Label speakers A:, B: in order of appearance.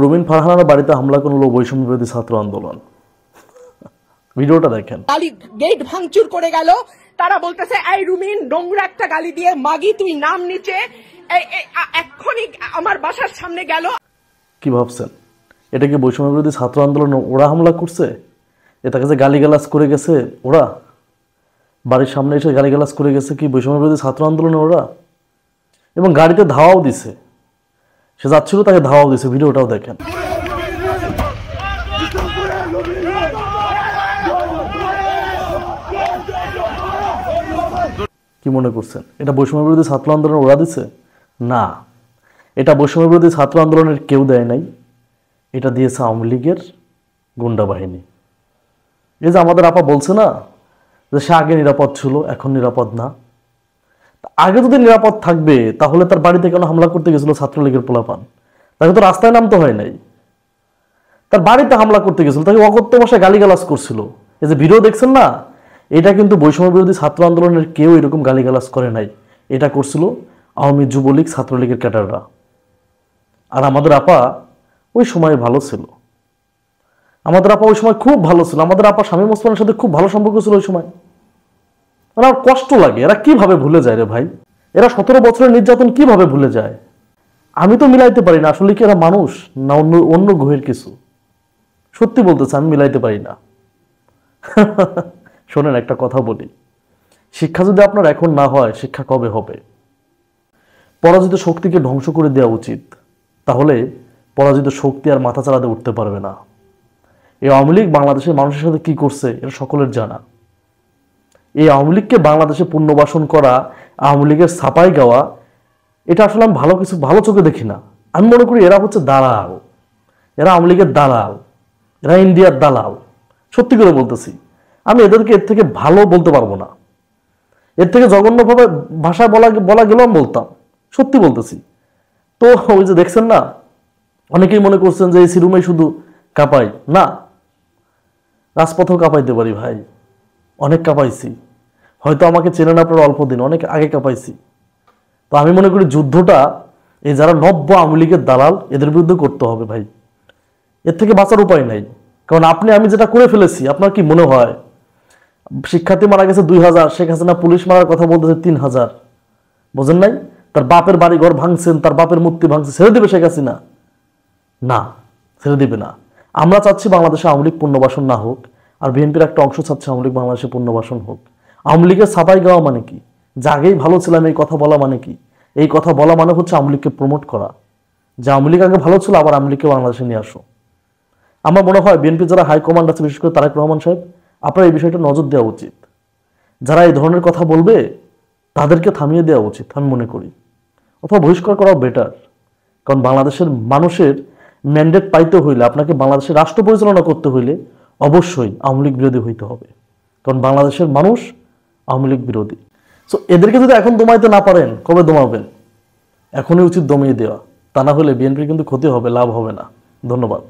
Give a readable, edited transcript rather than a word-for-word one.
A: রুমিন ফারহানার বাড়িতে হামলা করলো বৈষম্য বিরোধী ছাত্র আন্দোলন। ভিডিওটা দেখেন।
B: গালি গেট ভাঙচুর করে গেল। তারা বলতেছে এই রুমিন নোংরা একটা গালি দিয়ে মাগি তুই নাম নিচে এক্ষুনি আমার বাসার সামনে গেল।
A: কি ভাবছেন এটা কি বৈষম্য বিরোধী ছাত্র আন্দোলন? ওরা হামলা করছে, এটা কাছে গালিগালাজ করে গেছে ওরা, বাড়ির সামনে এসে গালিগালাজ করে গেছে কি বৈষম্য বিরোধী ছাত্র আন্দোলনে ওরা? এবং গাড়িতে ধাওয়াও দিছে, সে যাচ্ছিল তাকে ধাওয়াও দিছে। ভিডিওটাও দেখেন। কি মনে করছেন এটা বৈষম্য বিরোধী ছাত্র আন্দোলন ওরা দিছে? না, এটা বৈষম্য বিরোধী ছাত্র আন্দোলনের কেউ দেয় নাই, এটা দিয়েছে আওয়ামী লীগের গুন্ডা বাহিনী। এই যে আমাদের আপা বলছে না যে সে আগে নিরাপদ ছিল এখন নিরাপদ না, আগে যদি নিরাপদ থাকবে তাহলে তার বাড়িতে কেন হামলা করতে গেছিল ছাত্রলীগের পোলাপান? তাকে তো রাস্তায় নামতে হয় নাই, তার বাড়িতে হামলা করতে গেছিল, তাকে অকথ্য ভাষায় গালিগালাজ করছিল। এই যে ভিডিও দেখছেন না, এটা কিন্তু বৈষম্য বিরোধী ছাত্র আন্দোলনের কেউ এরকম গালিগালাজ করে নাই, এটা করছিল আওয়ামী যুবলীগ ছাত্রলীগের ক্যাডাররা। আর আমাদের আপা ওই সময় ভালো ছিল, আমাদের আপা ওই সময় খুব ভালো ছিল, আমাদের আপা শামীম ওসমানের সাথে খুব ভালো সম্পর্ক ছিল ওই সময়। মানে আমার কষ্ট লাগে, এরা কিভাবে ভুলে যায় রে ভাই, এরা 17 বছরের নির্যাতন কিভাবে ভুলে যায়? আমি তো মিলাইতে পারি না আসলে কি এরা মানুষ না অন্য অন্য গ্রহের কিছু। সত্যি বলতেছে আমি মিলাইতে পারি না। শোনেন একটা কথা বলি, শিক্ষা যদি আপনার এখন না হয় শিক্ষা কবে হবে? পরাজিত শক্তিকে ধ্বংস করে দেওয়া উচিত, তাহলে পরাজিত শক্তি আর মাথা চালাতে উঠতে পারবে না। এই আওয়ামী লীগ বাংলাদেশের মানুষের সাথে কি করছে এটা সকলের জানা। এই আওয়ামী লীগকে বাংলাদেশে পুনর্বাসন করা, আওয়ামী লীগের ছাপাই গাওয়া, এটা আসলে আমি ভালো চোখে দেখি না। আমি মনে করি এরা হচ্ছে দালাল, এরা আওয়ামী লীগের দালাল, এরা ইন্ডিয়ার দালাল। সত্যি করে বলতেছি, আমি এদেরকে এর থেকে ভালো বলতে পারবো না, এর থেকে জঘন্যভাবে ভাষায় বলা গেলেও আমি বলতাম। সত্যি বলতেছি। তো ওই যে দেখছেন না, অনেকেই মনে করছেন যে এই সিরুমে শুধু কাঁপাই, না, রাজপথেও কাঁপাইতে পারি ভাই, অনেক কাঁপাইছি। হয়তো আমাকে চেনেন আপনারা অল্প দিন, অনেক আগে কাঁপাইছি। তো আমি মনে করি যুদ্ধটা এই যারা নব্য আওয়ামী লীগের দালাল এদের বিরুদ্ধে করতে হবে ভাই, এর থেকে বাঁচার উপায় নাই। কারণ আমি যেটা করে ফেলেছি, আপনার কি মনে হয় শিক্ষার্থী মারা গেছে 2000, শেখ হাসিনা পুলিশ মারার কথা বলতেছে 3000, বোঝেন নাই? তার বাপের বাড়ি ঘর ভাঙছেন, তার বাপের মূর্তি ভাঙছে, ছেড়ে দিবে শেখ হাসিনা? না, ছেড়ে দিবে না। আমরা চাচ্ছি বাংলাদেশে আওয়ামী লীগ পুনর্বাসন না হোক, আর বিএনপির একটা অংশ চাচ্ছে আওয়ামী লীগ বাংলাদেশে পুনর্বাসন হোক। আওয়ামী লীগের ছাপাই গাওয়া মানে কি? যে আগেই ভালো ছিলাম এই কথা বলা মানে কি? এই কথা বলা মানে হচ্ছে আওয়ামী লীগকে প্রমোট করা, যে আওয়ামী লীগ আগে ভালো ছিল আবার আওয়ামী লীগকে বাংলাদেশে নিয়ে আসো। আমার মনে হয় বিএনপি যারা হাইকমান্ড আছে, বিশেষ করে তারেক রহমান সাহেব, আপনার এই বিষয়টা নজর দেওয়া উচিত। যারা এই ধরনের কথা বলবে তাদেরকে থামিয়ে দেওয়া উচিত আমি মনে করি, অথবা বহিষ্কার করাও বেটার। কারণ বাংলাদেশের মানুষের ম্যান্ডেট পাইতে হইলে, আপনাকে বাংলাদেশের রাষ্ট্র পরিচালনা করতে হইলে অবশ্যই আওয়ামী লীগ বিরোধী হইতে হবে। কারণ বাংলাদেশের মানুষ আওয়ামী লীগ বিরোধী। সো এদেরকে যদি এখন দমাইতে না পারেন, কবে দমাবেন? এখনই উচিত দমিয়ে দেওয়া, তা না হলে বিএনপির কিন্তু ক্ষতি হবে, লাভ হবে না। ধন্যবাদ।